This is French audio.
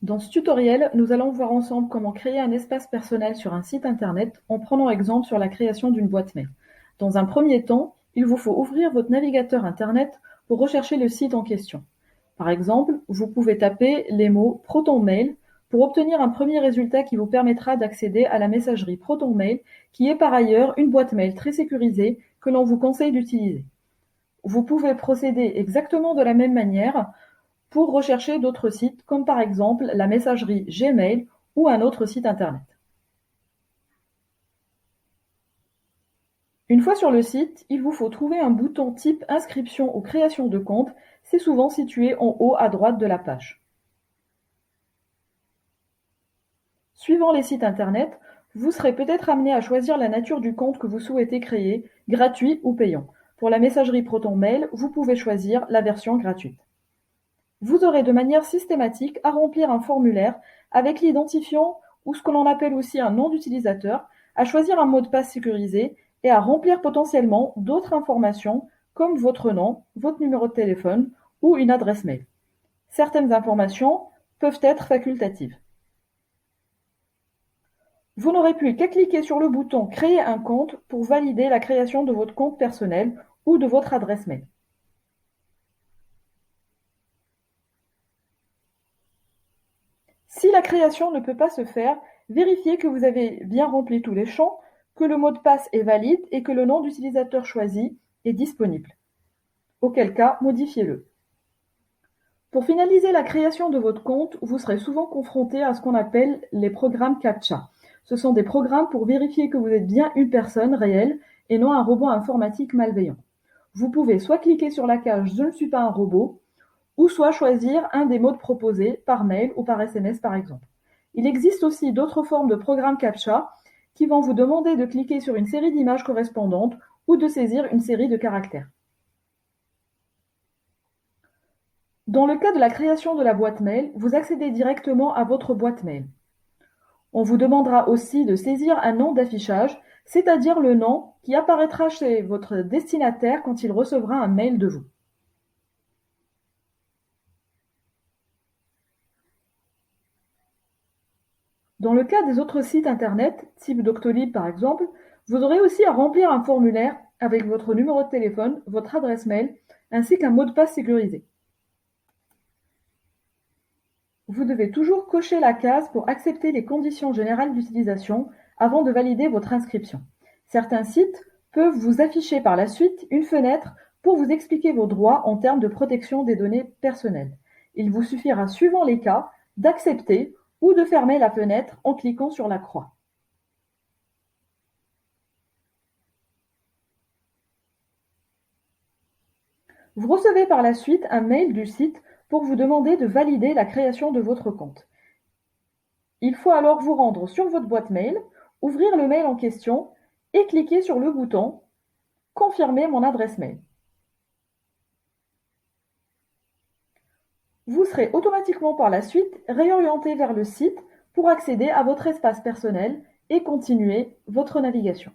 Dans ce tutoriel, nous allons voir ensemble comment créer un espace personnel sur un site internet en prenant exemple sur la création d'une boîte mail. Dans un premier temps, il vous faut ouvrir votre navigateur internet pour rechercher le site en question. Par exemple, vous pouvez taper les mots ProtonMail pour obtenir un premier résultat qui vous permettra d'accéder à la messagerie ProtonMail, qui est par ailleurs une boîte mail très sécurisée que l'on vous conseille d'utiliser. Vous pouvez procéder exactement de la même manière pour rechercher d'autres sites comme par exemple la messagerie Gmail ou un autre site internet. Une fois sur le site, il vous faut trouver un bouton type inscription ou création de compte, c'est souvent situé en haut à droite de la page. Suivant les sites internet, vous serez peut-être amené à choisir la nature du compte que vous souhaitez créer, gratuit ou payant. Pour la messagerie ProtonMail, vous pouvez choisir la version gratuite. Vous aurez de manière systématique à remplir un formulaire avec l'identifiant ou ce que l'on appelle aussi un nom d'utilisateur, à choisir un mot de passe sécurisé et à remplir potentiellement d'autres informations comme votre nom, votre numéro de téléphone ou une adresse mail. Certaines informations peuvent être facultatives. Vous n'aurez plus qu'à cliquer sur le bouton Créer un compte pour valider la création de votre compte personnel ou de votre adresse mail. Si la création ne peut pas se faire, vérifiez que vous avez bien rempli tous les champs, que le mot de passe est valide et que le nom d'utilisateur choisi est disponible. Auquel cas, modifiez-le. Pour finaliser la création de votre compte, vous serez souvent confronté à ce qu'on appelle les programmes CAPTCHA. Ce sont des programmes pour vérifier que vous êtes bien une personne réelle et non un robot informatique malveillant. Vous pouvez soit cliquer sur la case « Je ne suis pas un robot » ou soit choisir un des modes proposés par mail ou par SMS par exemple. Il existe aussi d'autres formes de programmes CAPTCHA qui vont vous demander de cliquer sur une série d'images correspondantes ou de saisir une série de caractères. Dans le cas de la création de la boîte mail, vous accédez directement à votre boîte mail. On vous demandera aussi de saisir un nom d'affichage, c'est-à-dire le nom qui apparaîtra chez votre destinataire quand il recevra un mail de vous. Dans le cas des autres sites internet, type Doctolib par exemple, vous aurez aussi à remplir un formulaire avec votre numéro de téléphone, votre adresse mail, ainsi qu'un mot de passe sécurisé. Vous devez toujours cocher la case pour accepter les conditions générales d'utilisation avant de valider votre inscription. Certains sites peuvent vous afficher par la suite une fenêtre pour vous expliquer vos droits en termes de protection des données personnelles. Il vous suffira, suivant les cas, d'accepter ou de fermer la fenêtre en cliquant sur la croix. Vous recevez par la suite un mail du site pour vous demander de valider la création de votre compte. Il faut alors vous rendre sur votre boîte mail, ouvrir le mail en question et cliquer sur le bouton « Confirmer mon adresse mail ». Vous serez automatiquement par la suite réorienté vers le site pour accéder à votre espace personnel et continuer votre navigation.